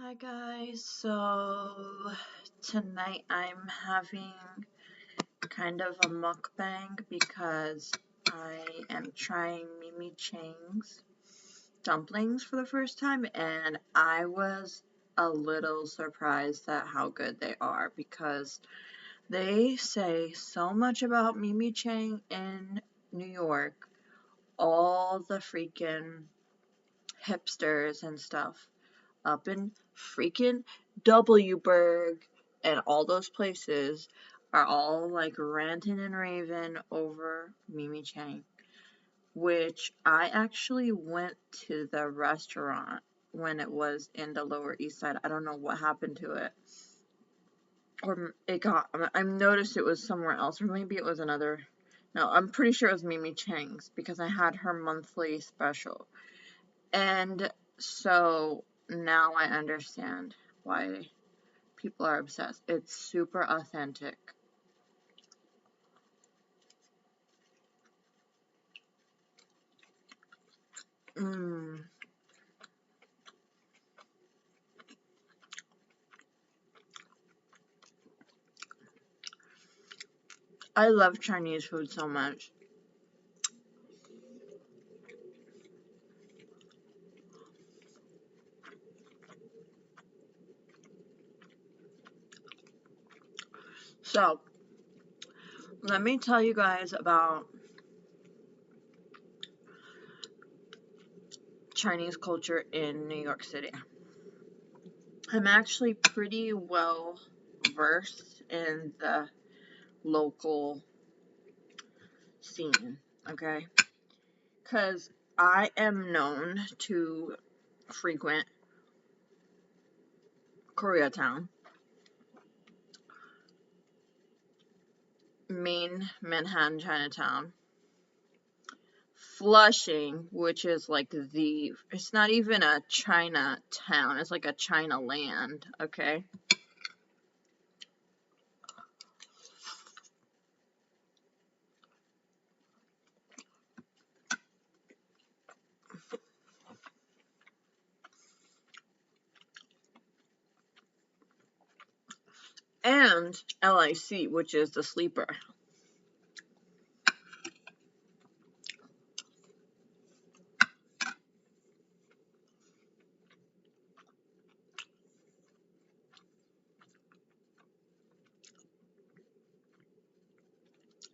Hi guys, so tonight I'm having kind of a mukbang because I am trying Mimi Chang's dumplings for the first time, and I was a little surprised at how good they are because they say so much about Mimi Chang in New York. All the freaking hipsters and stuff up in freaking Wburg and all those places are all like ranting and raving over Mimi Chang, which I actually went to the restaurant when it was in the Lower East Side. I don't know what happened to it. Or I noticed it was somewhere else, or maybe it was another. No, I'm pretty sure it was Mimi Chang's because I had her monthly special. And so now I understand why people are obsessed. It's super authentic. Mmm. I love Chinese food so much. So, let me tell you guys about Chinese culture in New York City. I'm actually pretty well versed in the local scene, okay? Because I am known to frequent Koreatown, main Manhattan Chinatown, Flushing, which is like it's not even a Chinatown, it's like a China land, okay? And LIC, which is the sleeper.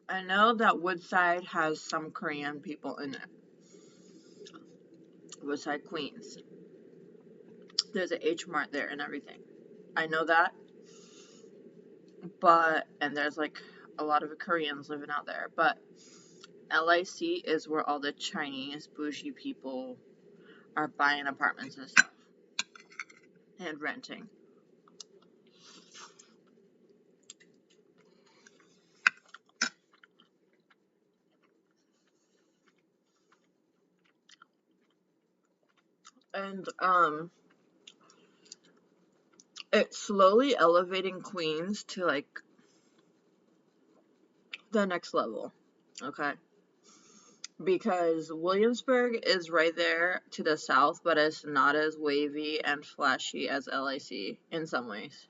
I know that Woodside has some Korean people in it. Woodside, Queens. There's a H Mart there and everything. I know that. And there's like a lot of Koreans living out there. But LIC is where all the Chinese bougie people are buying apartments and stuff. And renting. And it's slowly elevating Queens to like the next level, okay? Because Williamsburg is right there to the south, but it's not as wavy and flashy as LIC in some ways,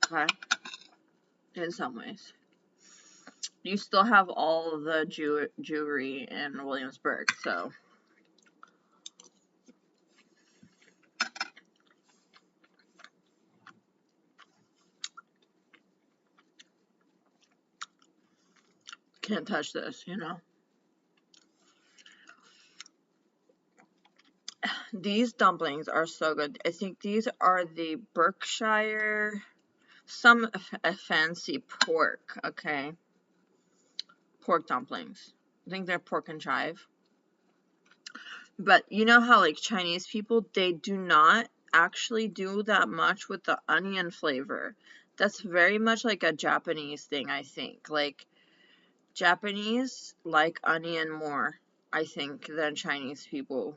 okay? In some ways. You still have all the jewelry in Williamsburg, so. Can't touch this, you know? These dumplings are so good. I think these are the Berkshire, some fancy pork, okay? Pork dumplings. I think they're pork and chive. But you know how like Chinese people, they do not actually do that much with the onion flavor. That's very much like a Japanese thing, I think. Like Japanese like onion more, I think, than Chinese people.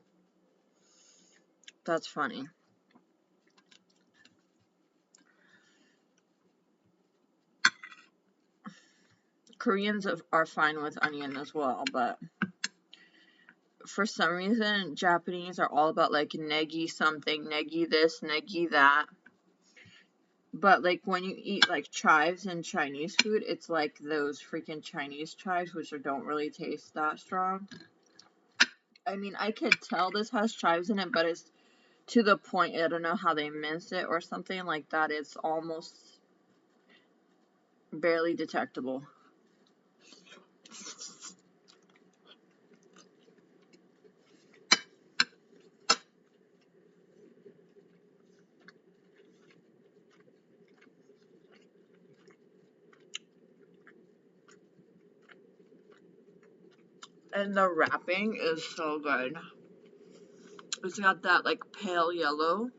That's funny. Koreans are fine with onion as well, but for some reason, Japanese are all about like negi something, negi this, negi that. But like when you eat like chives in Chinese food, it's like those freaking Chinese chives, which don't really taste that strong. I mean, I could tell this has chives in it, but it's to the point, I don't know how they mince it or something like that. It's almost barely detectable. And the wrapping is so good. It's got that like pale yellow,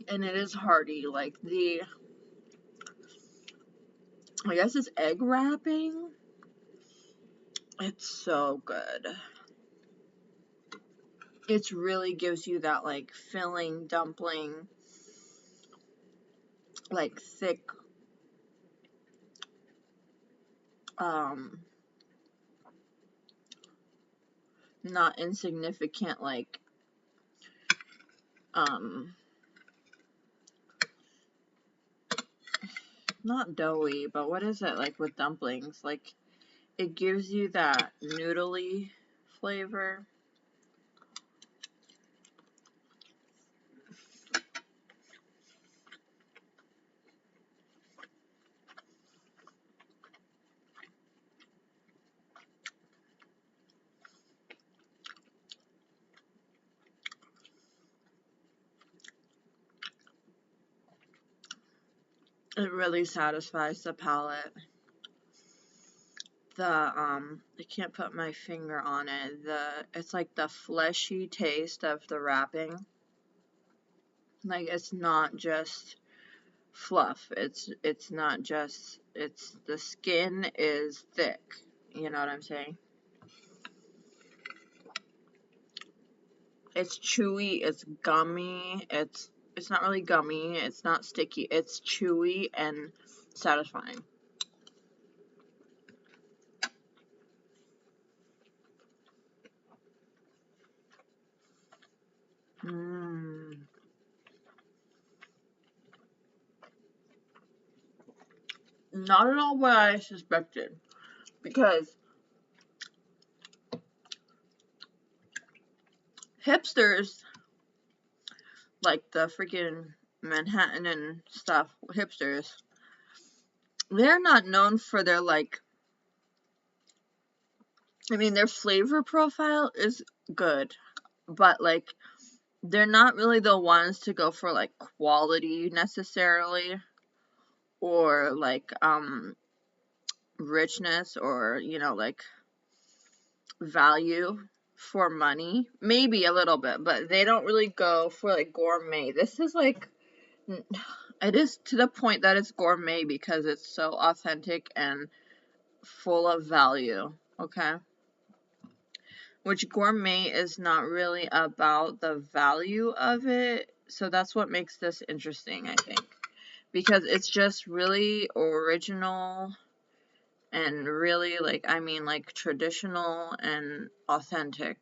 and it is hearty. Like I guess it's egg wrapping. It's so good. It really gives you that like filling dumpling, like thick, um, not insignificant, like, not doughy, but what is it like with dumplings? Like, it gives you that noodly flavor. It really satisfies the palate. I can't put my finger on it. It's like the fleshy taste of the wrapping. Like, it's not just fluff. It's not just, it's, the skin is thick. You know what I'm saying? It's chewy, it's gummy, it's not really gummy, it's not sticky, it's chewy and satisfying. Mmm. Not at all what I suspected. Because hipsters, like the freaking Manhattan and stuff, hipsters, they're not known for their like, I mean, their flavor profile is good, but like, they're not really the ones to go for like quality necessarily, or like, richness, or, you know, like value for money. Maybe a little bit, but they don't really go for like gourmet. This is like, it is to the point that it's gourmet because it's so authentic and full of value, okay? Which gourmet is not really about the value of it, so that's what makes this interesting, I think. Because it's just really original and really, like, I mean, like, traditional and authentic.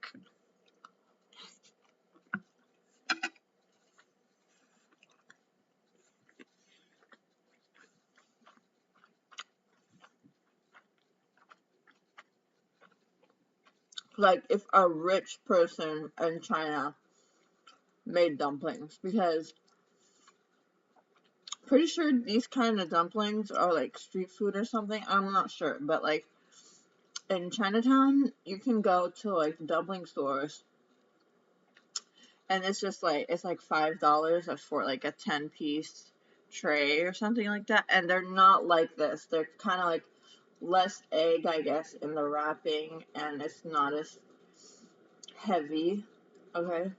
Like, if a rich person in China made dumplings, because pretty sure these kind of dumplings are like street food or something. I'm not sure, but like in Chinatown, you can go to like dumpling stores, and it's just like, it's like $5 for like a 10-piece tray or something like that, and they're not like this. They're kind of like less egg, I guess, in the wrapping, and it's not as heavy. Okay,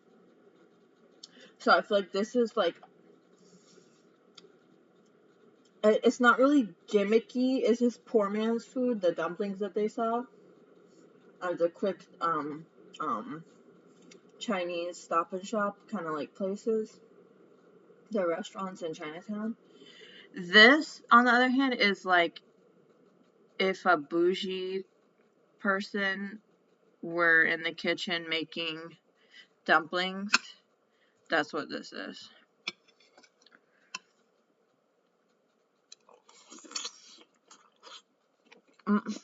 so I feel like this is like, it's not really gimmicky. It's just poor man's food. The dumplings that they sell are the quick um Chinese stop and shop kind of like places, the restaurants in Chinatown. This, on the other hand, is like if a bougie person were in the kitchen making dumplings. That's what this is. Mm.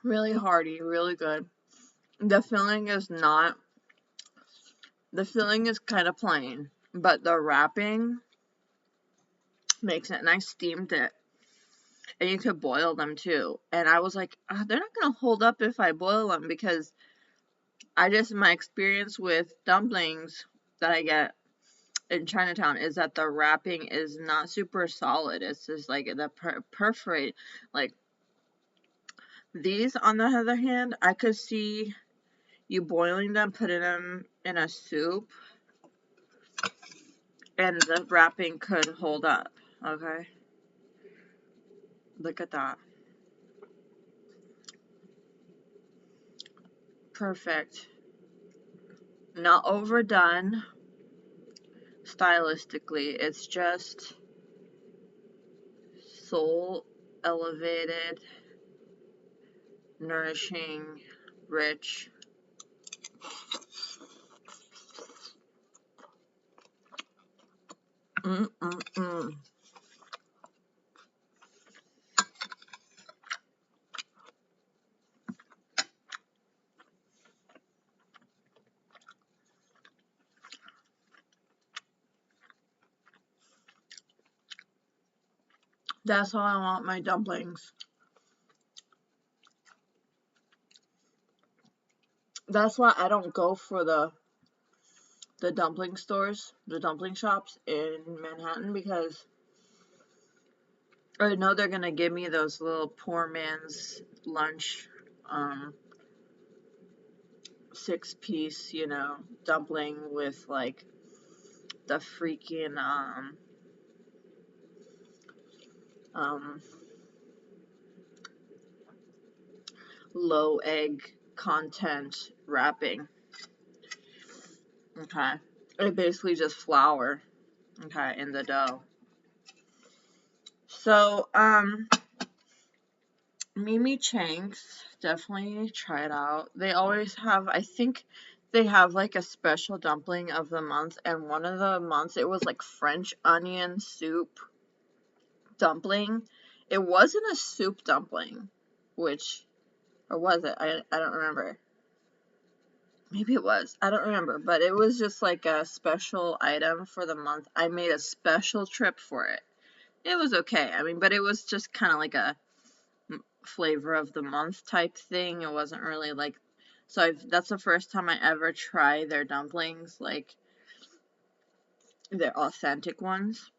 Really hearty, really good. The filling is not, the filling is kind of plain, but the wrapping makes it, and I steamed it. And you could boil them too. And I was like, they're not going to hold up if I boil them, because my experience with dumplings that I get in Chinatown is that the wrapping is not super solid. It's just like the perforate. Like these, on the other hand, I could see you boiling them, putting them in a soup, and the wrapping could hold up. Okay? Look at that. Perfect. Not overdone stylistically. It's just soul elevated, nourishing, rich. Mm-mm-mm. That's how I want my dumplings. That's why I don't go for the dumpling stores, the dumpling shops in Manhattan, because I know they're gonna give me those little poor man's lunch, 6-piece, dumpling with like the freaking um low egg content wrapping. Okay. It basically just flour, okay, in the dough. So, Mimi Chang's, definitely try it out. They always have, I think they have like a special dumpling of the month, and one of the months it was like French onion soup dumpling. It wasn't a soup dumpling, or was it? I don't remember. Maybe it was. I don't remember, but it was just like a special item for the month. I made a special trip for it. It was okay. I mean, but it was just kind of like a flavor of the month type thing. It wasn't really like, so that's the first time I ever try their dumplings, like their authentic ones.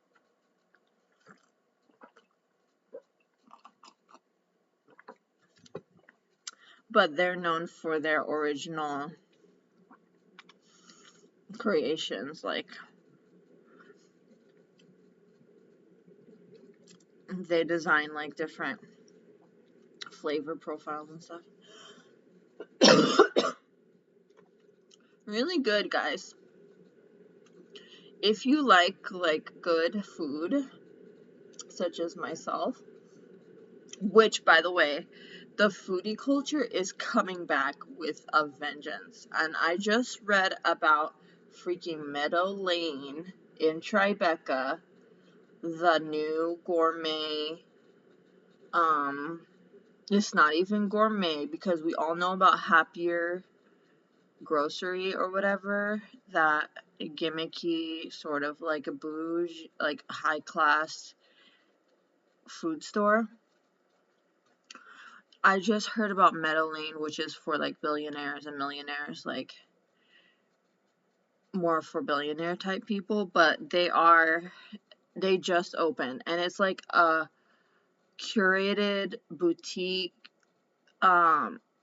But they're known for their original creations, like they design like different flavor profiles and stuff. Really good, guys. If you like good food, such as myself, which, by the way, the foodie culture is coming back with a vengeance. And I just read about freaking Meadow Lane in Tribeca, the new gourmet, it's not even gourmet, because we all know about Happier Grocery or whatever, that gimmicky sort of like a bougie, like high class food store. I just heard about Meadow Lane, which is for like billionaires and millionaires, like more for billionaire type people, but they just opened, and it's like a curated boutique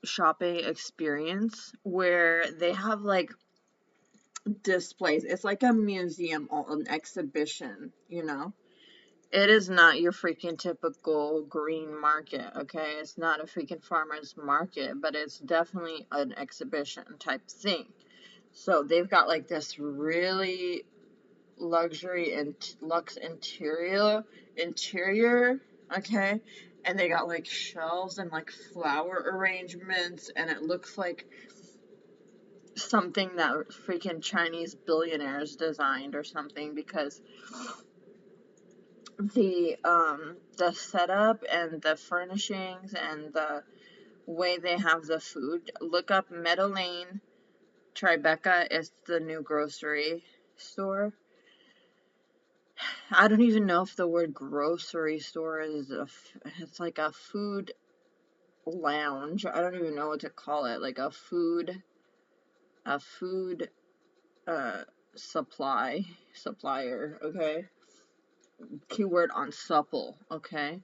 shopping experience where they have like displays. It's like a museum or an exhibition, It is not your freaking typical green market, okay? It's not a freaking farmer's market, but it's definitely an exhibition type thing. So they've got like this really luxury and luxe interior, okay? And they got like shelves and like flower arrangements, and it looks like something that freaking Chinese billionaires designed or something, because the setup and the furnishings and the way they have the food. Look up Meadow Lane Tribeca. Is the new grocery store. I don't even know if the word grocery store is it's like a food lounge. I don't even know what to call it. Like a food uh supplier, okay? Keyword on supple, okay?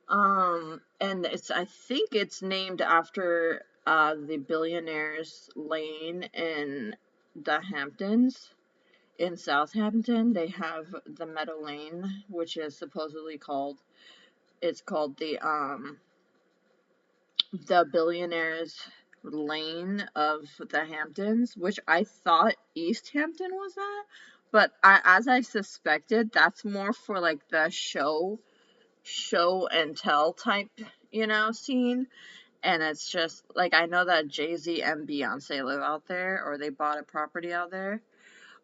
And I think it's named after the billionaires lane in the Hamptons. In Southampton, they have the Meadow Lane, which is supposedly called, it's called the billionaires lane of the Hamptons, which I thought East Hampton was that, but as I suspected, that's more for like the show and tell type, scene. And it's just like, I know that Jay-Z and Beyonce live out there, or they bought a property out there.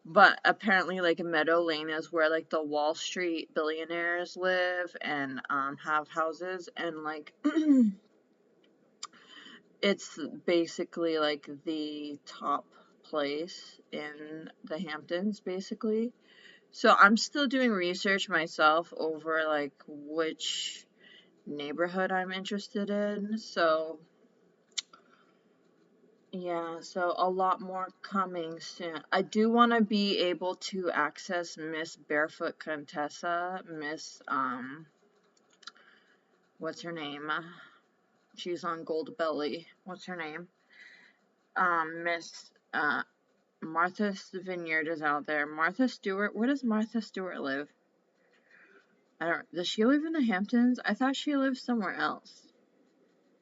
But apparently, like, Meadow Lane is where like the Wall Street billionaires live and have houses, and like it's basically like the top place in the Hamptons, basically. So I'm still doing research myself over like which neighborhood I'm interested in. So yeah, so a lot more coming soon. I do want to be able to access Miss Barefoot Contessa, what's her name? She's on Gold Belly. What's her name? Miss, Martha's Vineyard is out there. Martha Stewart, where does Martha Stewart live? Does she live in the Hamptons? I thought she lived somewhere else.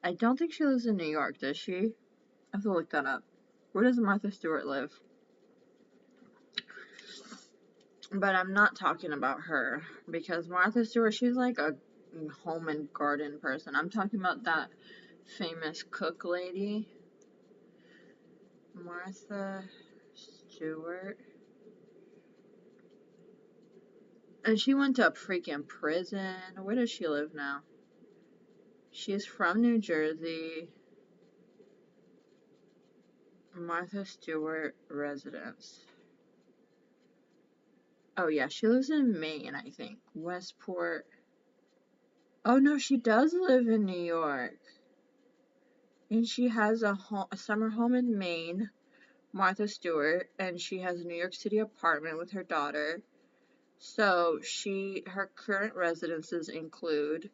I don't think she lives in New York, does she? I have to look that up. Where does Martha Stewart live? But I'm not talking about her, because Martha Stewart, she's like a home and garden person. I'm talking about that famous cook lady, Martha Stewart. And she went to a freaking prison. Where does she live now? She's from New Jersey. Martha Stewart residence. Oh yeah, she lives in Maine, I think. Westport. Oh no, she does live in New York. And she has a summer home in Maine, Martha Stewart, and she has a New York City apartment with her daughter. So her current residences include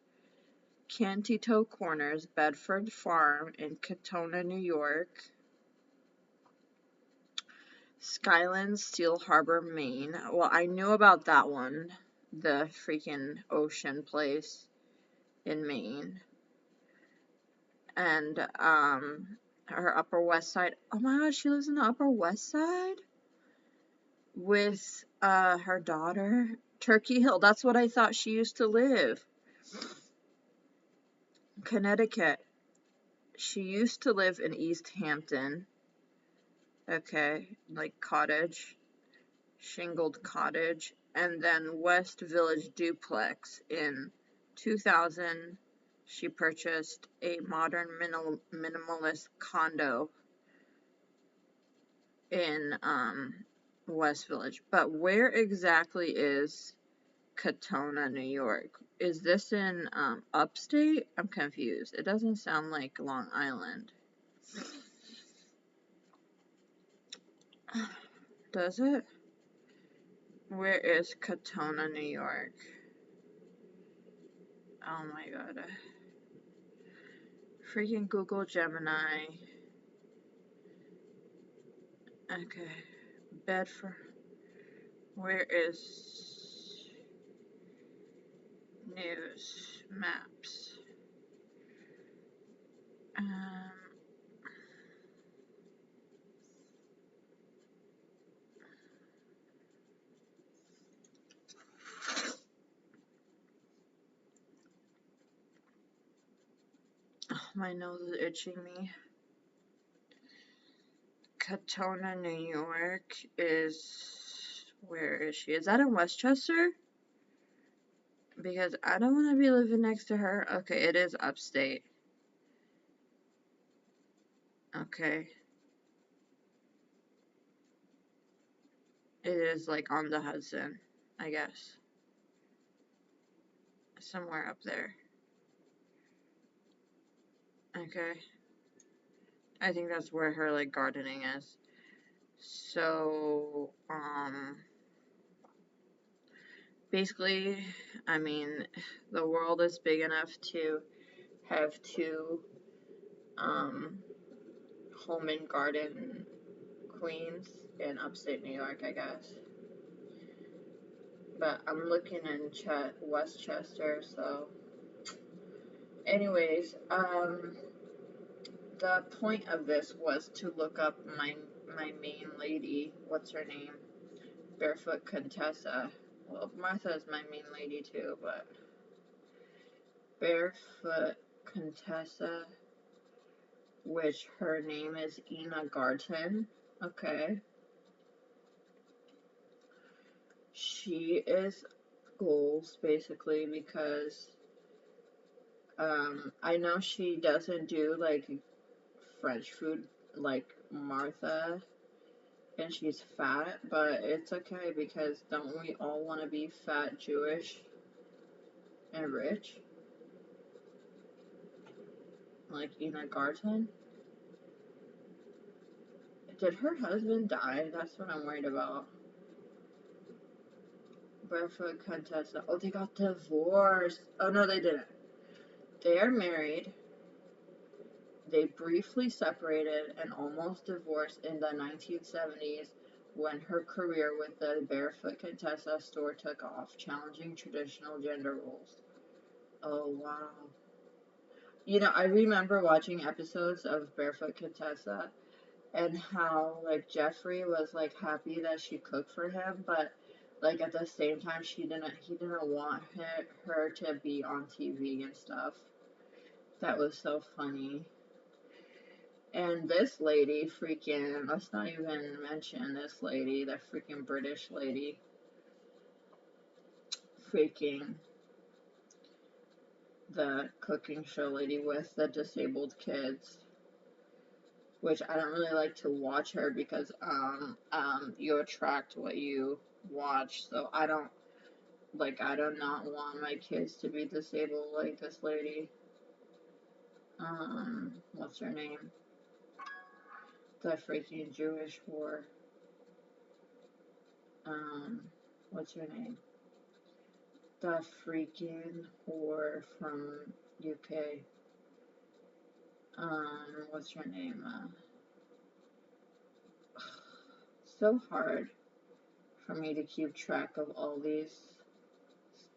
Cantito Corners, Bedford Farm in Katona, New York, Skylands, Steel Harbor, Maine. Well, I knew about that one, the freaking ocean place in Maine. And her Upper West Side. Oh my God, she lives in the Upper West Side with her daughter. Turkey Hill. That's what I thought she used to live. Connecticut. She used to live in East Hampton. Okay, like cottage, shingled cottage, and then West Village duplex. In 2000, she purchased a modern minimalist condo in West Village. But where exactly is Katona, New York? Is this in upstate? I'm confused. It doesn't sound like Long Island. Does it? Where is Katona, New York? Oh my God. Freaking Google Gemini. Okay. Bedford. Where is news maps? Um, My nose is itching me. Katona, New York is... Where is she? Is that in Westchester? Because I don't want to be living next to her. Okay, it is upstate. Okay. It is like on the Hudson, I guess. Somewhere up there. Okay. I think that's where her like gardening is. So, basically, I mean, the world is big enough to have two, home and garden queens in upstate New York, I guess. But I'm looking in Westchester, so. Anyways, the point of this was to look up my main lady. What's her name? Barefoot Contessa. Well, Martha's my main lady too, but Barefoot Contessa, which her name is Ina Garten. Okay. She is goals basically because I know she doesn't do like French food like Martha, and she's fat, but it's okay because don't we all want to be fat, Jewish, and rich? Like Ina Garten? Did her husband die? That's what I'm worried about. Barefoot Contessa. Oh, they got divorced. Oh, no, they didn't. They are married. They briefly separated and almost divorced in the 1970s when her career with the Barefoot Contessa store took off, challenging traditional gender roles. Oh, wow. You know, I remember watching episodes of Barefoot Contessa and how, like, Jeffrey was, like, happy that she cooked for him, but, like, at the same time, he didn't want her to be on TV and stuff. That was so funny. And this lady, freaking, let's not even mention this lady, the freaking British lady, freaking the cooking show lady with the disabled kids, which I don't really like to watch her because, you attract what you watch, so I do not want my kids to be disabled like this lady. What's her name? The freaking Jewish whore. What's her name? The freaking whore from UK. What's her name? So hard for me to keep track of all these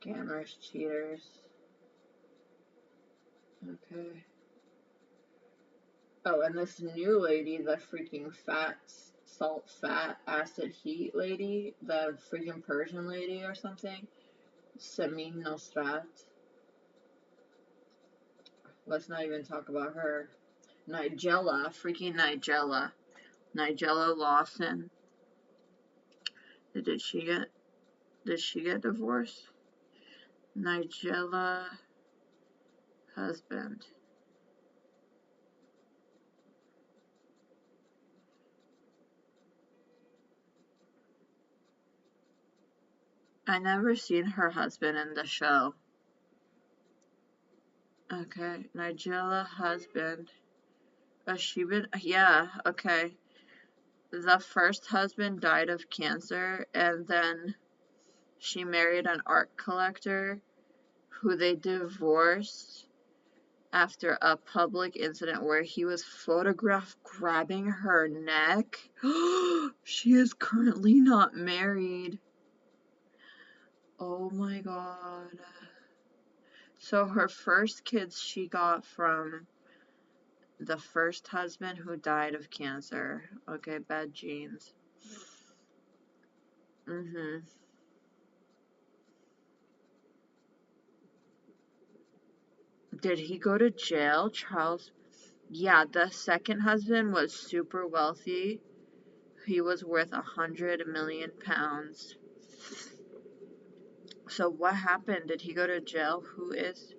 scammers, cheaters. Okay. Oh, and this new lady, the freaking fat, acid heat lady, the freaking Persian lady or something, Samin Nosrat. Let's not even talk about her. Freaking Nigella Lawson. Did she get divorced? Nigella husband. I never seen her husband in the show. Okay, Nigella husband. Has she been? Yeah, okay. The first husband died of cancer, and then she married an art collector who they divorced after a public incident where he was photographed grabbing her neck. She is currently not married. Oh my god. So her first kids she got from the first husband who died of cancer. Okay, bad genes. Mm-hmm. Did he go to jail, Charles? Yeah, the second husband was super wealthy. He was worth 100 million pounds. So what happened? Did he go to jail? Who is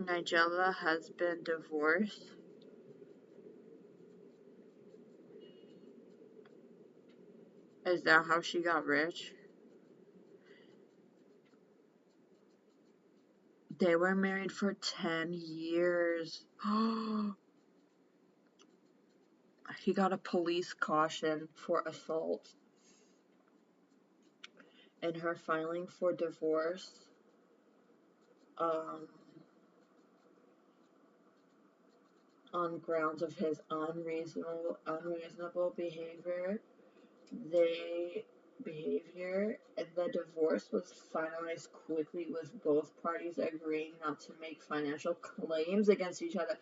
Nigella has been divorced? Is that how she got rich? They were married for 10 years. He got a police caution for assault. And her filing for divorce, um, on grounds of his unreasonable behavior, and the divorce was finalized quickly with both parties agreeing not to make financial claims against each other,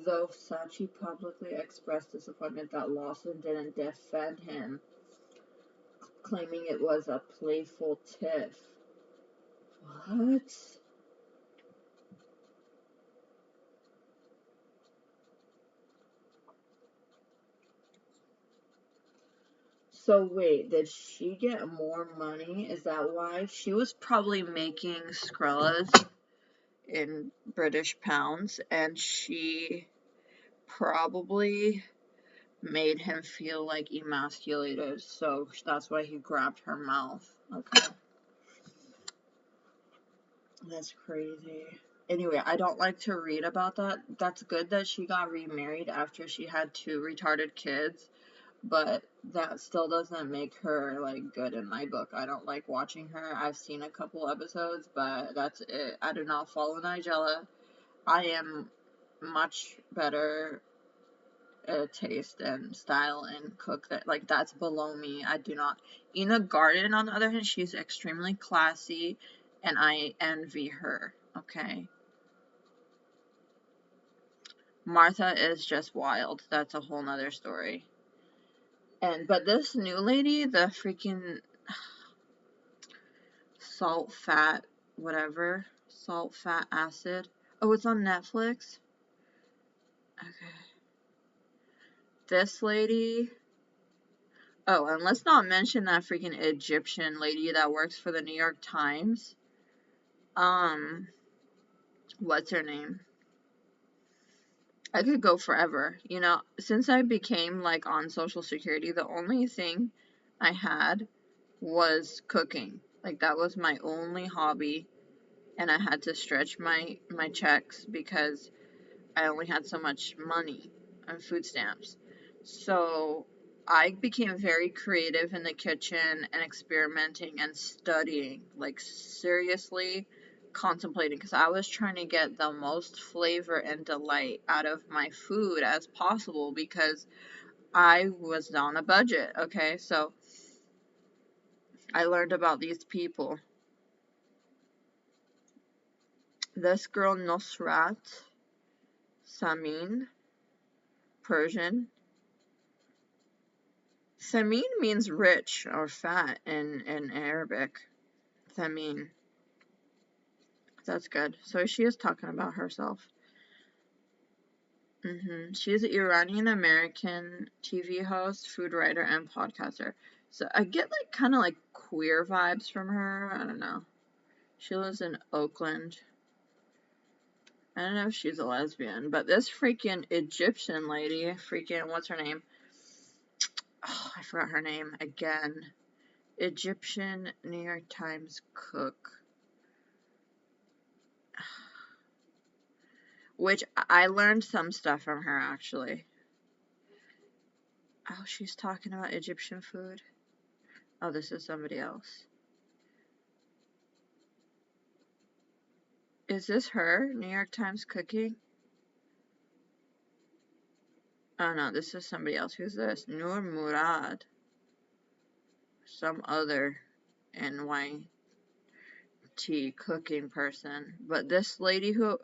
though Sachi publicly expressed disappointment that Lawson didn't defend him, claiming it was a playful tiff. What? So wait, did she get more money? Is that why? She was probably making Skrullas in British pounds, and she probably made him feel like emasculated, so that's why he grabbed her mouth. Okay. That's crazy. Anyway, I don't like to read about that. That's good that she got remarried after she had 2 retarded kids, but that still doesn't make her like good in my book. I don't like watching her. I've seen a couple episodes, but that's it. I do not follow Nigella. I am much better taste and style and cook that, like, that's below me. I do not. Ina Garten, on the other hand, she's extremely classy, and I envy her. Okay. Martha is just wild. That's a whole nother story. But this new lady, the freaking salt, fat, whatever, salt, fat, acid. Oh, it's on Netflix? Okay. This lady. Oh, and let's not mention that freaking Egyptian lady that works for the New York Times. What's her name? I could go forever. You know, since I became like on Social Security, the only thing I had was cooking. Like that was my only hobby, and I had to stretch my checks because I only had so much money on food stamps. So I became very creative in the kitchen and experimenting and studying, like seriously contemplating, because I was trying to get the most flavor and delight out of my food as possible because I was on a budget, okay? So I learned about these people. This girl, Nosrat Samin, Persian. Samin means rich or fat in Arabic. Samin. That's good. So she is talking about herself. She's an Iranian American TV host, food writer, and podcaster. So I get like kind of like queer vibes from her. I don't know. She lives in Oakland. I don't know if she's a lesbian, but this freaking Egyptian lady, freaking, what's her name? Oh, I forgot her name again. Egyptian New York Times cook. Which I learned some stuff from her, actually. Oh, she's talking about Egyptian food. Oh, this is somebody else. Is this her? New York Times cooking? Oh, no, this is somebody else. Who's this? Noor Murad. Some other NYT cooking person. But this lady who,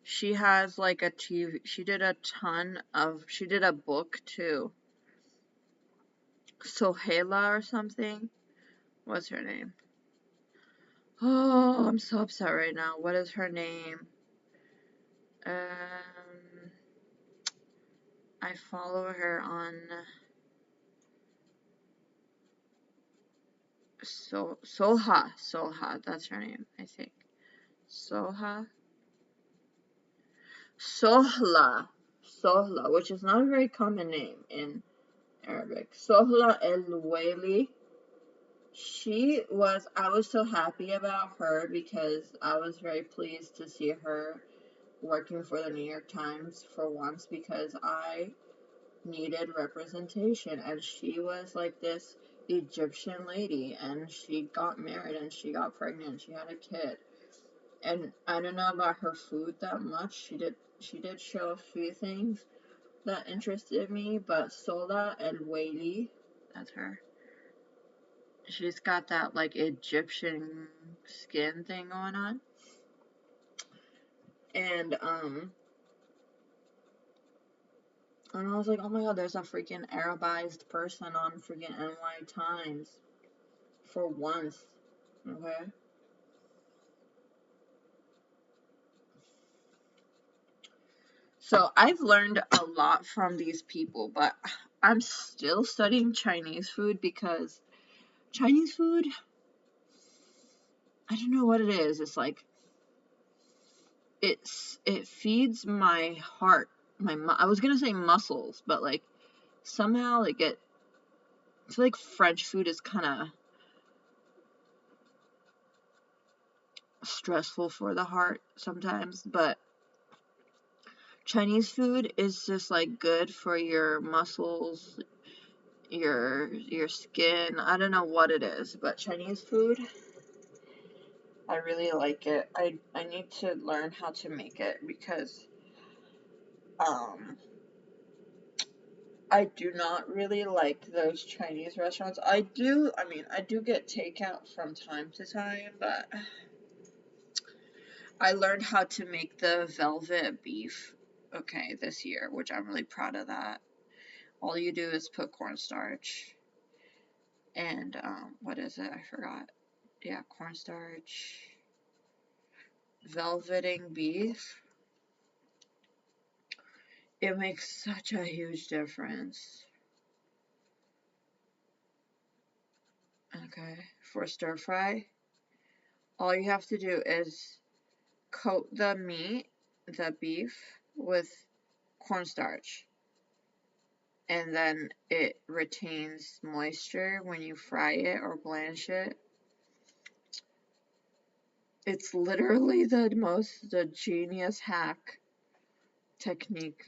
she has like a TV, she did a book too. Sohela or something. What's her name? Oh, I'm so upset right now. What is her name? I follow her on Soha, that's her name, I think. Soha? Sohla, which is not a very common name in Arabic. Sohla El-Waili. I was so happy about her because I was very pleased to see her working for the New York Times for once because I needed representation, and she was like this Egyptian lady, and she got married and she got pregnant, she had a kid. And I don't know about her food that much. She did show a few things that interested me, but Sola El Waili, that's her. She's got that like Egyptian skin thing going on. And I was like, oh my god, there's a freaking Arabized person on freaking NY Times for once. Okay. So I've learned a lot from these people, but I'm still studying Chinese food because Chinese food, I don't know what it is. It's like it feeds my heart, I was gonna say muscles, but like somehow like I feel like French food is kind of stressful for the heart sometimes, but Chinese food is just like good for your muscles, your skin. I don't know what it is, but Chinese food, I really like it. I need to learn how to make it because um I do not really like those Chinese restaurants. I do get takeout from time to time, but I learned how to make the velvet beef, okay, this year, which I'm really proud of that. All you do is put cornstarch and what is it? I forgot. Yeah, cornstarch, velveting beef. It makes such a huge difference. Okay, for stir fry, all you have to do is coat the beef, with cornstarch, and then it retains moisture when you fry it or blanch it. It's literally the genius hack technique,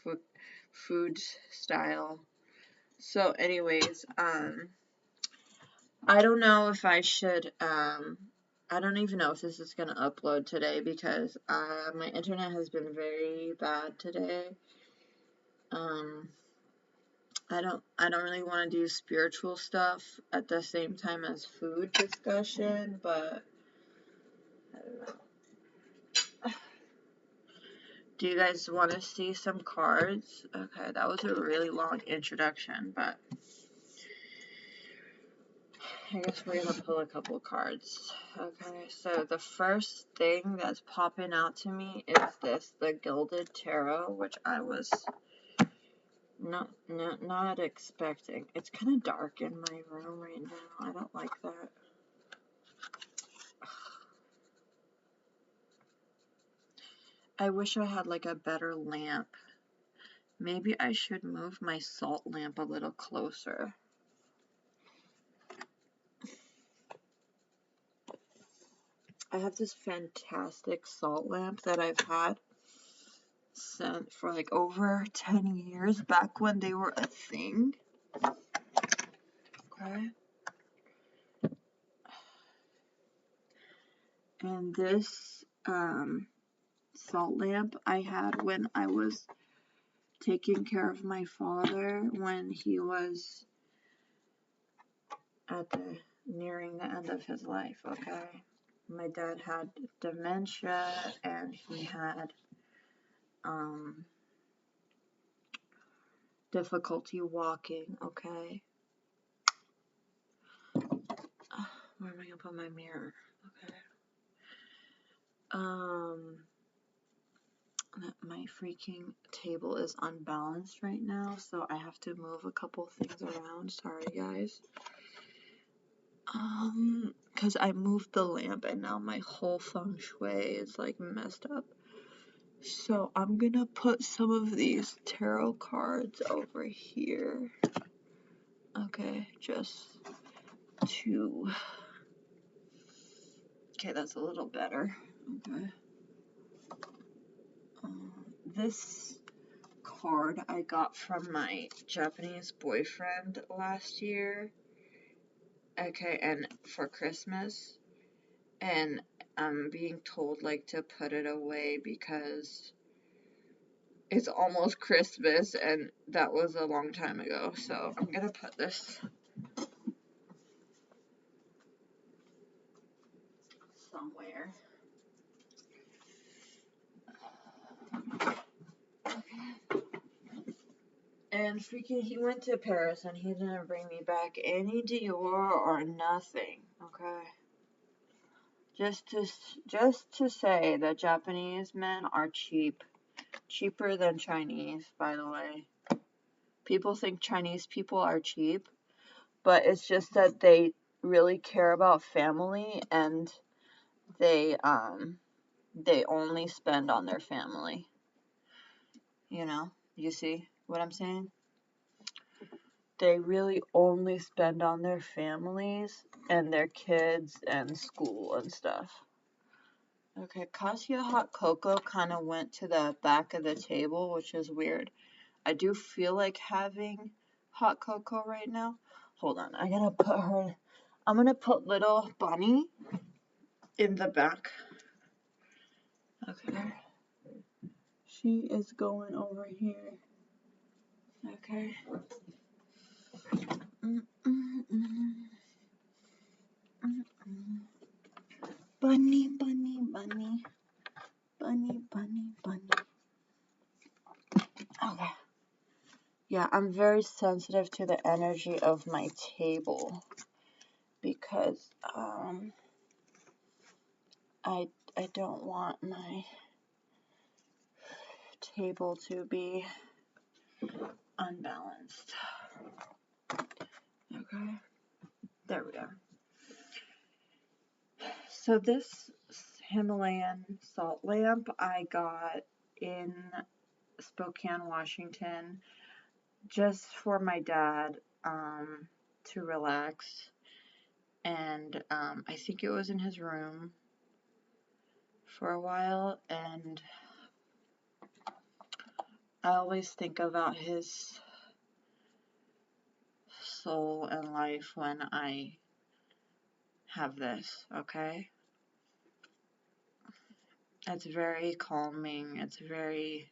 food, food style. So, anyways, I don't know if I should, I don't even know if this is gonna upload today because my internet has been very bad today. I don't really want to do spiritual stuff at the same time as food discussion, but I don't know. Do you guys want to see some cards? Okay, that was a really long introduction, but I guess we're gonna pull a couple cards. Okay, so the first thing that's popping out to me is the Gilded Tarot, which I was not expecting. It's kind of dark in my room right now. I don't like that. I wish I had like a better lamp. Maybe I should move my salt lamp a little closer. I have this fantastic salt lamp that I've had for like over 10 years, back when they were a thing. Okay. And this salt lamp I had when I was taking care of my father when he was nearing the end of his life, okay? My dad had dementia and he had difficulty walking, okay? Where am I gonna put my mirror? Okay. My freaking table is unbalanced right now, so I have to move a couple things around. Sorry, guys. Because I moved the lamp and now my whole feng shui is like messed up. So I'm gonna put some of these tarot cards over here. Okay, just to. Okay, that's a little better. Okay. This card I got from my Japanese boyfriend last year. Okay, and for Christmas. And I'm being told like to put it away because it's almost Christmas and that was a long time ago. So I'm gonna put this somewhere. And freaking, he went to Paris and he didn't bring me back any Dior or nothing. Okay. Just to say that Japanese men are cheap. Cheaper than Chinese, by the way. People think Chinese people are cheap, but it's just that they really care about family and they only spend on their family. You know? You see what I'm saying? They really only spend on their families and their kids and school and stuff. Okay, Cassia Hot Cocoa kind of went to the back of the table, which is weird. I do feel like having hot cocoa right now. Hold on, I'm gonna put little Bunny in the back. Okay. She is going over here. Okay. Bunny, bunny, bunny. Bunny, bunny, bunny. Okay. Yeah, I'm very sensitive to the energy of my table because I don't want my table to be unbalanced. Okay. There we go. So this Himalayan salt lamp I got in Spokane, Washington, just for my dad to relax. And I think it was in his room for a while, and I always think about his soul and life when I have this, okay? It's very calming, it's very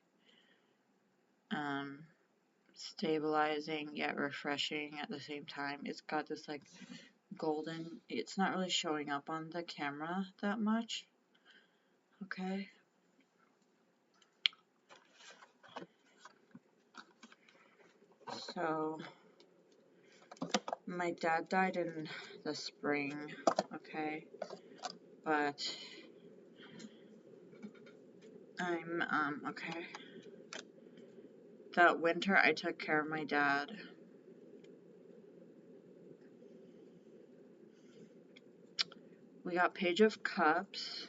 stabilizing yet refreshing at the same time. It's got this like golden, it's not really showing up on the camera that much, okay? So my dad died in the spring, okay? But I'm okay. That winter I took care of my dad. We got Page of Cups,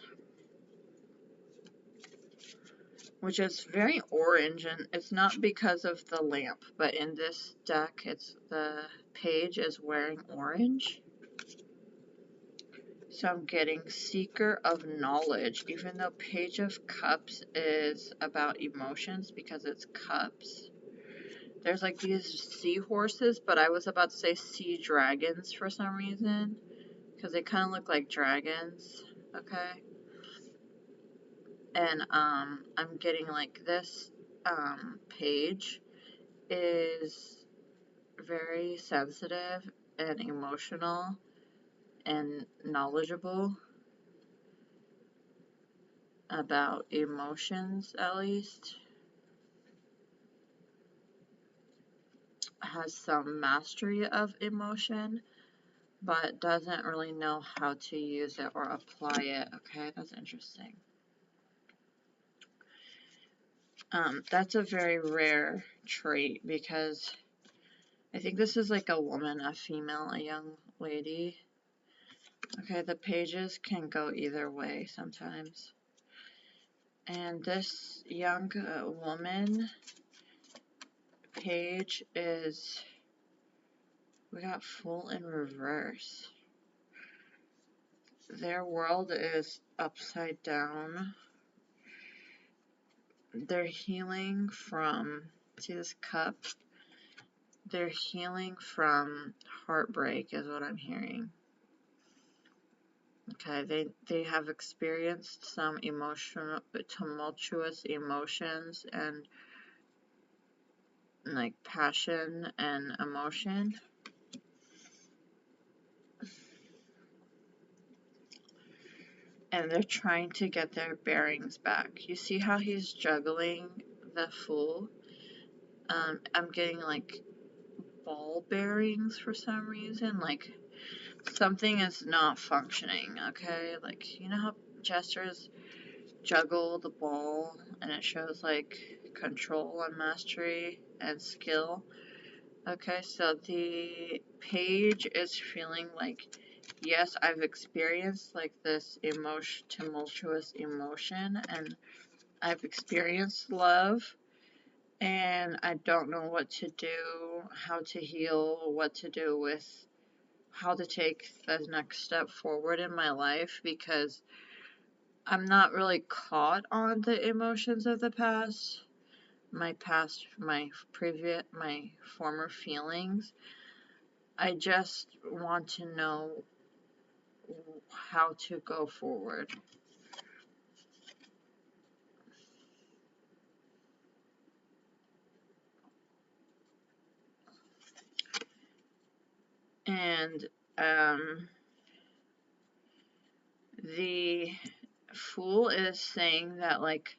which is very orange, and it's not because of the lamp, but in this deck, it's the page is wearing orange. So I'm getting Seeker of Knowledge, even though Page of Cups is about emotions because it's cups. There's like these seahorses, but I was about to say sea dragons for some reason, because they kind of look like dragons, okay? And I'm getting like this page is very sensitive and emotional and knowledgeable about emotions, at least. Has some mastery of emotion, but doesn't really know how to use it or apply it. Okay, that's interesting. That's a very rare trait because I think this is like a woman, a female, a young lady. Okay, the pages can go either way sometimes. And this young woman page is, we got full in reverse. Their world is upside down. They're healing from, see this cup? They're healing from heartbreak is what I'm hearing. Okay, they have experienced some tumultuous emotions and like passion and emotion. And they're trying to get their bearings back. You see how he's juggling the Fool? I'm getting like ball bearings for some reason. Like something is not functioning, okay? Like, you know how jesters juggle the ball and it shows like control and mastery and skill? Okay, so the page is feeling like, yes, I've experienced like this tumultuous emotion, and I've experienced love, and I don't know what to do, how to heal, what to do with, how to take the next step forward in my life, because I'm not really caught on the emotions of the past, my former feelings. I just want to know how to go forward. And the Fool is saying that like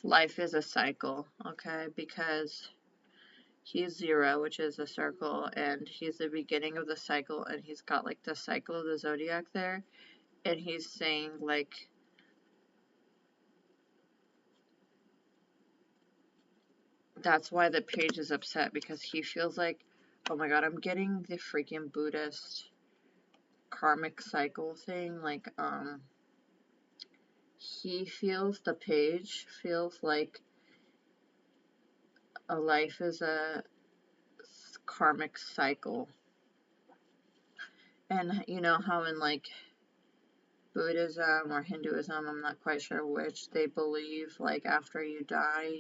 life is a cycle, okay? Because he's 0, which is a circle, and he's the beginning of the cycle, and he's got like the cycle of the zodiac there, and he's saying like that's why the page is upset, because he feels like, oh my god, I'm getting the freaking Buddhist karmic cycle thing, like the page feels like a life is a karmic cycle. And you know how in like Buddhism or Hinduism, I'm not quite sure which, they believe like after you die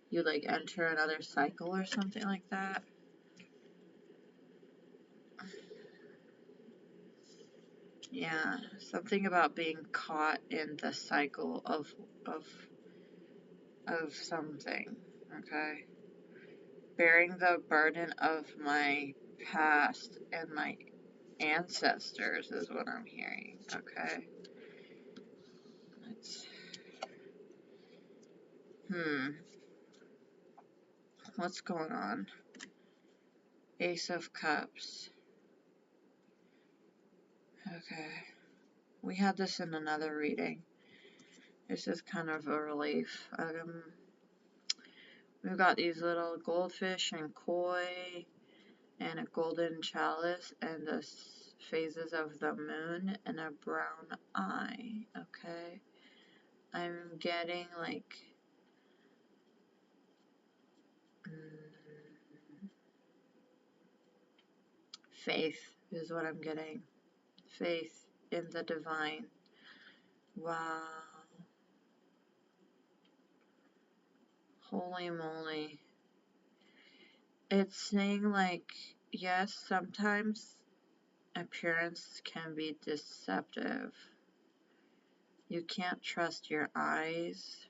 you like enter another cycle or something like that. Yeah, something about being caught in the cycle of something, okay? Bearing the burden of my past and my ancestors is what I'm hearing, okay? Let's, what's going on? Ace of Cups. Okay. We had this in another reading. This is kind of a relief. We've got these little goldfish and koi and a golden chalice and the phases of the moon and a brown eye, okay? I'm getting like faith is what I'm getting. Faith in the divine. Wow. Holy moly. It's saying like, yes, sometimes appearance can be deceptive. You can't trust your eyes.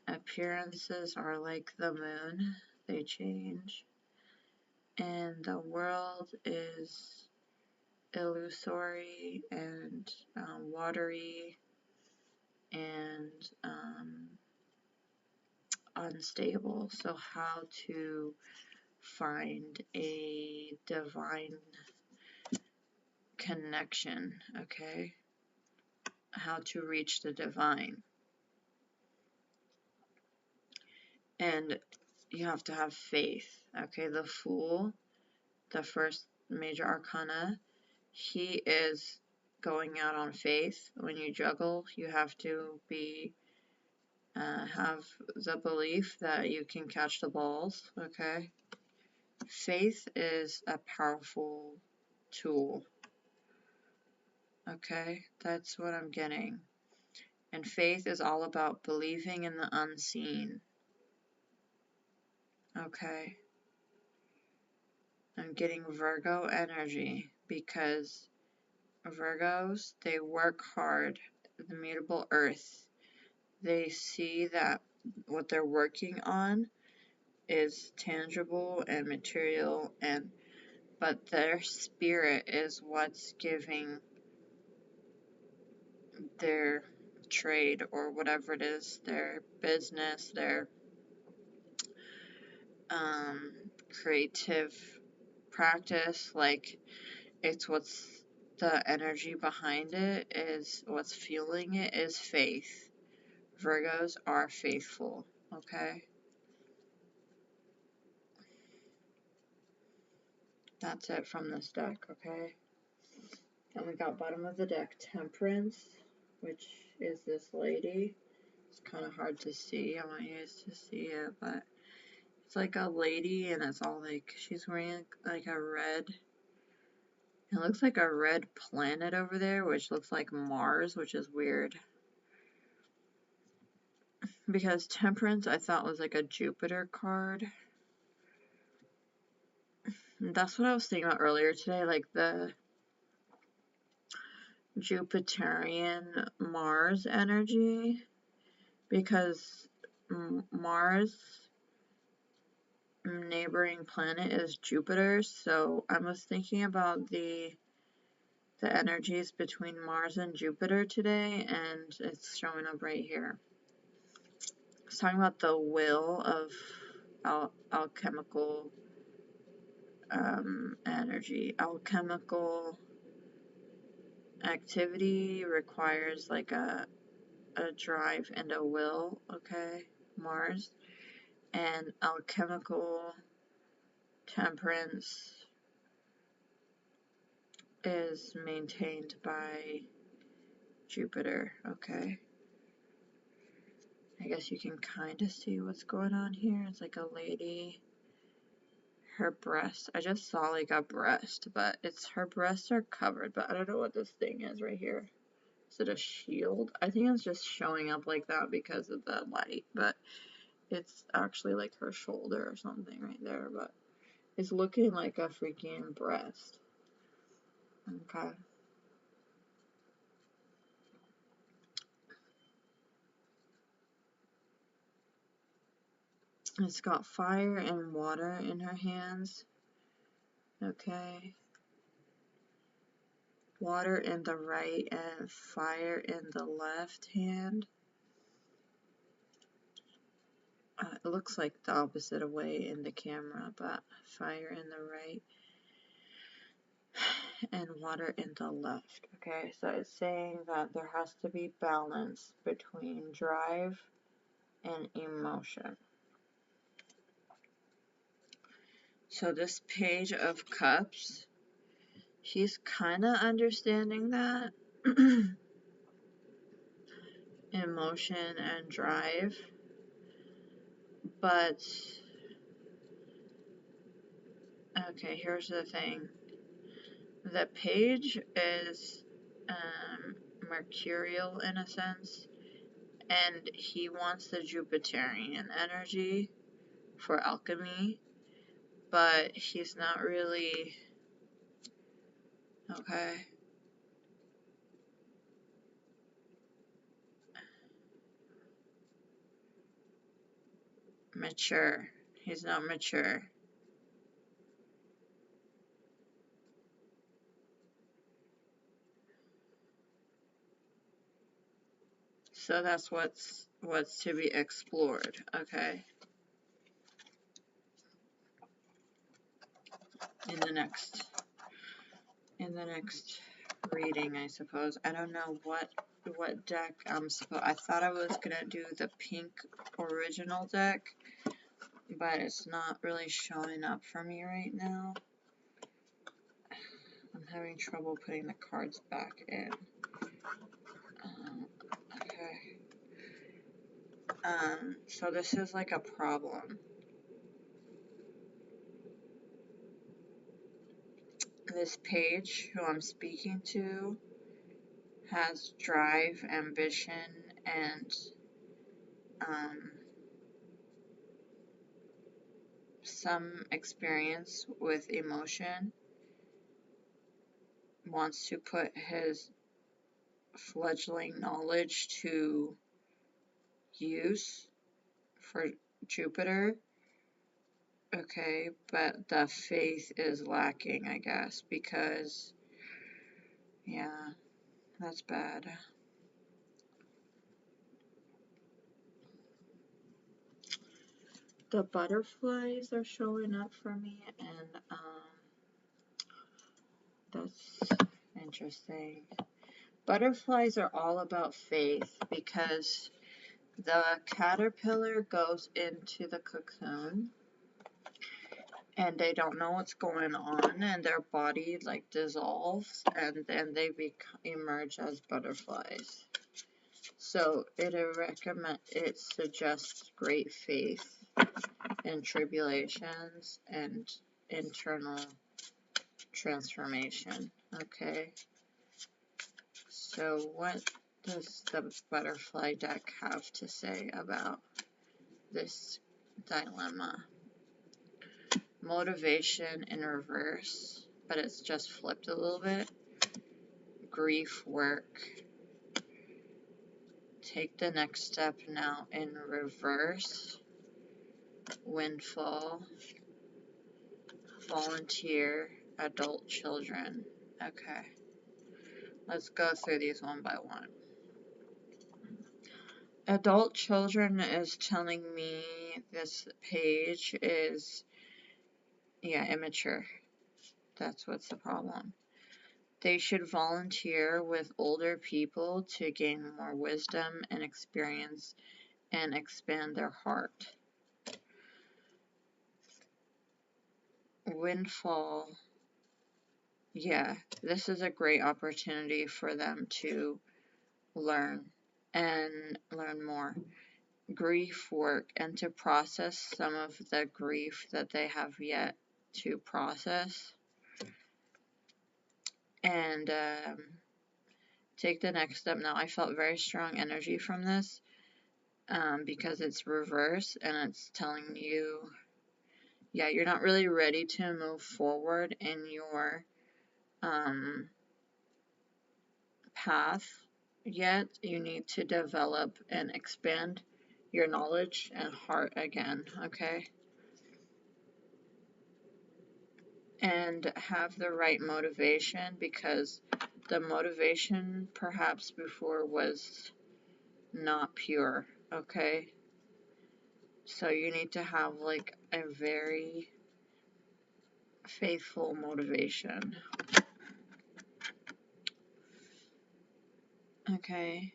Appearances are like the moon, they change. And the world is illusory and watery and unstable. So how to find a divine connection, okay? How to reach the divine. And you have to have faith, okay? The Fool, the first major arcana, he is going out on faith. When you juggle, you have to have the belief that you can catch the balls, okay? Faith is a powerful tool, okay? That's what I'm getting. And faith is all about believing in the unseen, okay? I'm getting Virgo energy because Virgos, they work hard. The mutable earth, they see that what they're working on is tangible and material, but their spirit is what's giving their trade or whatever it is, their business, their creative practice. Like, it's what's the energy behind it, is what's fueling it, is faith. Virgos are faithful, okay? That's it from this deck, okay? And we got bottom of the deck, Temperance, which is this lady. It's kind of hard to see. I want you guys to see it, but it's like a lady, and it's all like, she's wearing like a red, it looks like a red planet over there, which looks like Mars, which is weird. Because Temperance, I thought, was like a Jupiter card. And that's what I was thinking about earlier today, like the Jupiterian Mars energy. Because Mars neighboring planet is Jupiter, so I was thinking about the energies between Mars and Jupiter today, and it's showing up right here. It's talking about the will of alchemical energy. Alchemical activity requires like a drive and a will, okay? Mars. And alchemical temperance is maintained by Jupiter, okay? I guess you can kind of see what's going on here. It's like a lady, her breast. I just saw like a breast, but it's, her breasts are covered, but I don't know what this thing is right here. Is it a shield? I think it's just showing up like that because of the light, but it's actually like her shoulder or something right there, but it's looking like a freaking breast. Okay. It's got fire and water in her hands. Okay. Water in the right and fire in the left hand. It looks like the opposite way in the camera, but fire in the right and water in the left. Okay, so it's saying that there has to be balance between drive and emotion. So this Page of Cups, he's kind of understanding that. Emotion and drive. But, okay, here's the thing. The Page is mercurial in a sense, and he wants the Jupiterian energy for alchemy, but he's not really, okay, mature. He's not mature. So that's what's to be explored, okay? next reading, I suppose. I don't know what deck I'm supposed. I thought I was gonna do the pink original deck, but it's not really showing up for me right now. I'm having trouble putting the cards back in. Okay. So this is like a problem. This page, who I'm speaking to, has drive, ambition, and some experience with emotion, wants to put his fledgling knowledge to use for Jupiter. Okay, but the faith is lacking, I guess, because, yeah, that's bad. The butterflies are showing up for me, and that's interesting. Butterflies are all about faith because the caterpillar goes into the cocoon and they don't know what's going on, and their body like dissolves, and then they emerge as butterflies. So it suggests great faith in tribulations and internal transformation. Okay, so what does the butterfly deck have to say about this dilemma? Motivation in reverse, but it's just flipped a little bit. Grief work. Take the next step now in reverse. Windfall. Volunteer. Adult children. Okay. Let's go through these one by one. Adult children is telling me this page is, immature. That's what's the problem. They should volunteer with older people to gain more wisdom and experience and expand their heart. Windfall. Yeah, this is a great opportunity for them to learn and learn more. Grief work, and to process some of the grief that they have yet to process. And take the next step. Now, I felt very strong energy from this because it's reverse and it's telling you, you're not really ready to move forward in your path yet. You need to develop and expand your knowledge and heart again, okay? And have the right motivation, because the motivation perhaps before was not pure, okay? So you need to have like a very faithful motivation. Okay.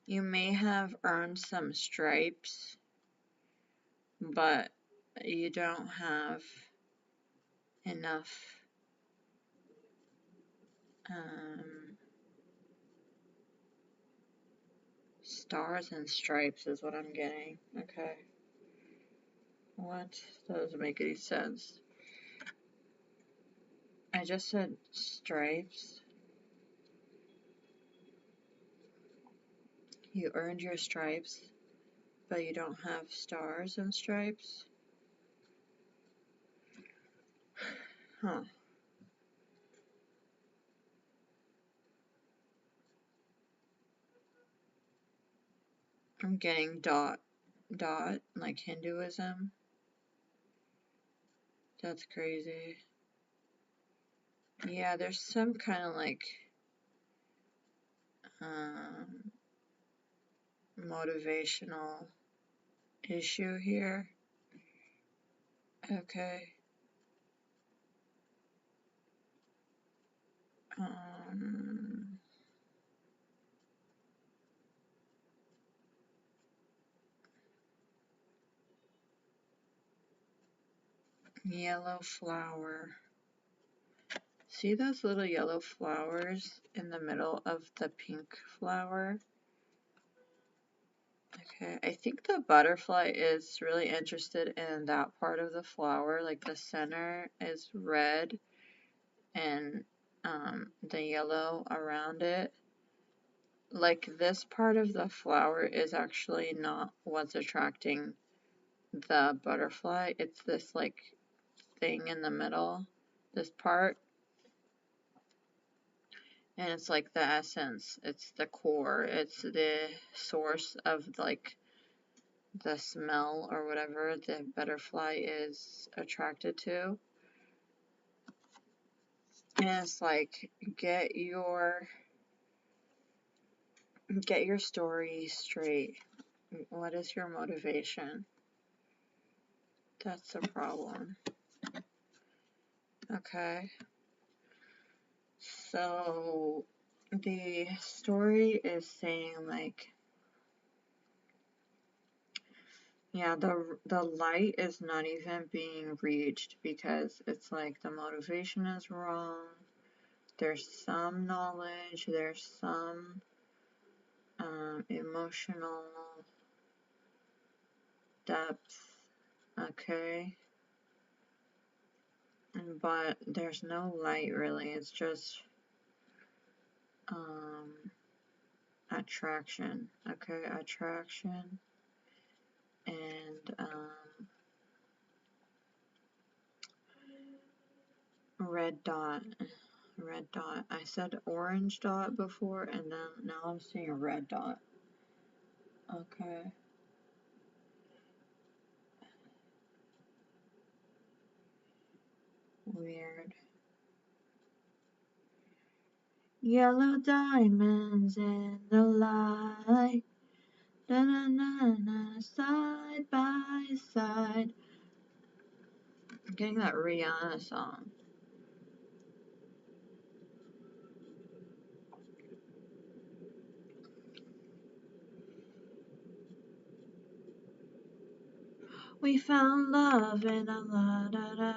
You may have earned some stripes, but you don't have enough stars and stripes is what I'm getting. Okay. What? That doesn't make any sense. I just said stripes. You earned your stripes, but you don't have stars and stripes? Huh. I'm getting dot dot, like Hinduism. That's crazy. Yeah, there's some kind of like motivational issue here. Okay. Yellow flower. See those little yellow flowers in the middle of the pink flower? Okay, I think the butterfly is really interested in that part of the flower, like the center is red and the yellow around it. Like this part of the flower is actually not what's attracting the butterfly. It's this like thing in the middle, this part. And it's like the essence, it's the core, it's the source of like the smell or whatever the butterfly is attracted to. And it's like, get your story straight. What is your motivation? That's the problem. Okay. So the story is saying like, yeah, the light is not even being reached because it's like the motivation is wrong. There's some knowledge, there's some emotional depth, okay, but there's no light really. It's just attraction, okay, attraction, and red dot. Red dot. I said orange dot before, and then now I'm seeing a red dot. Okay. Weird. Yellow diamonds in the light. Da na na na, side by side. I'm getting that Rihanna song. We found love in a la da da.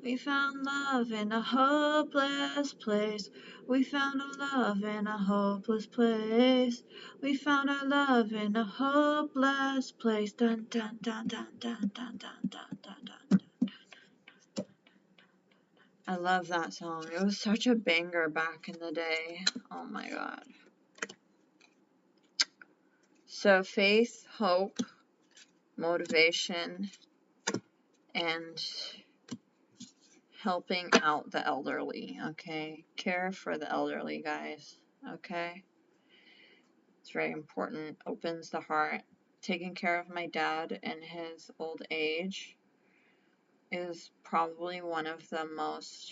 We found love in a hopeless place. We found our love in a hopeless place. We found our love in a hopeless place. Dun dun dun dun dun dun dun dun dun dun. I love that song. It was such a banger back in the day. Oh my god. So faith, hope, motivation, and helping out the elderly, okay? Care for the elderly, guys, okay? It's very important. Opens the heart. Taking care of my dad in his old age is probably one of the most,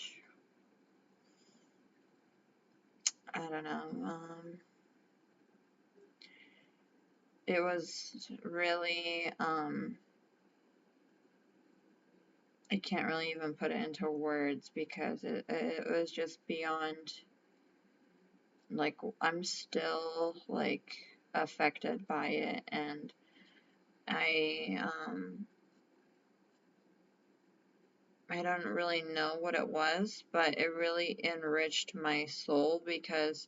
I don't know, it was really, I can't really even put it into words because it was just beyond, like, I'm still, like, affected by it, and I don't really know what it was, but it really enriched my soul because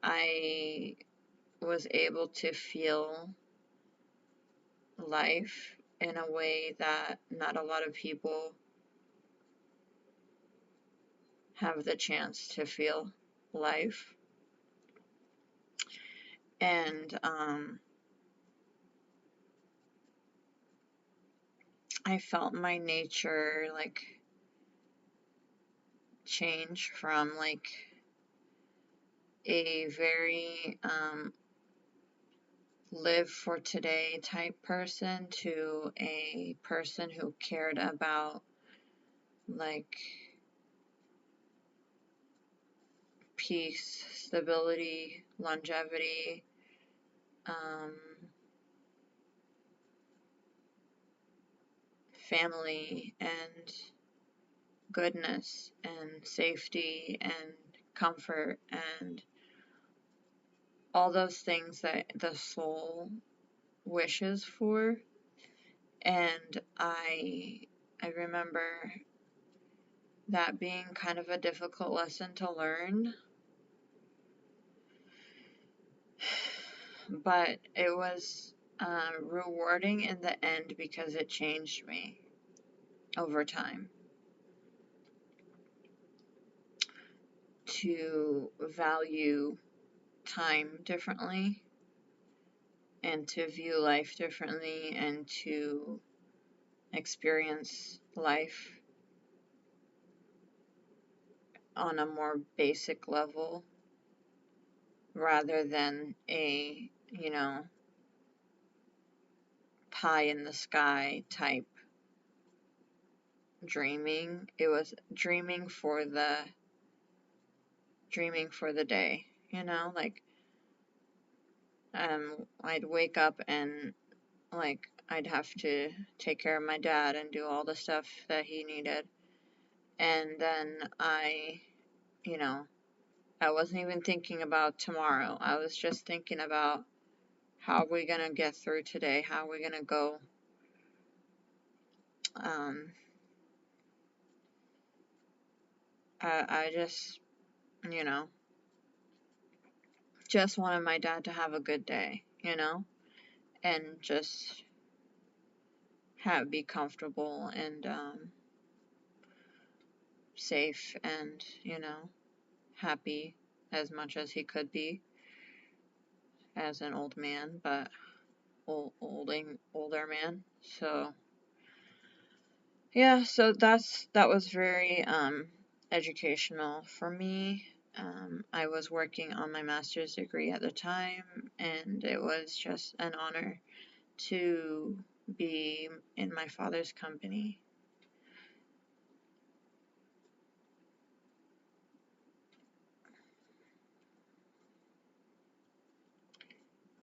I was able to feel life in a way that not a lot of people have the chance to feel life. And I felt my nature like change from like a very live for today type person to a person who cared about like peace, stability, longevity, um, family, and goodness, and safety, and comfort, and all those things that the soul wishes for. And I remember that being kind of a difficult lesson to learn, but it was rewarding in the end because it changed me over time to value time differently and to view life differently and to experience life on a more basic level rather than a, pie in the sky type dreaming. It was dreaming for the day, like I'd wake up and like I'd have to take care of my dad and do all the stuff that he needed. And then you know, I wasn't even thinking about tomorrow. I was just thinking about how are we gonna get through today? How are we gonna go? Um, I just, you know, just wanted my dad to have a good day, and just be comfortable and safe and, happy as much as he could be as an old man, but older man. So yeah, so that was very educational for me. I was working on my master's degree at the time, and it was just an honor to be in my father's company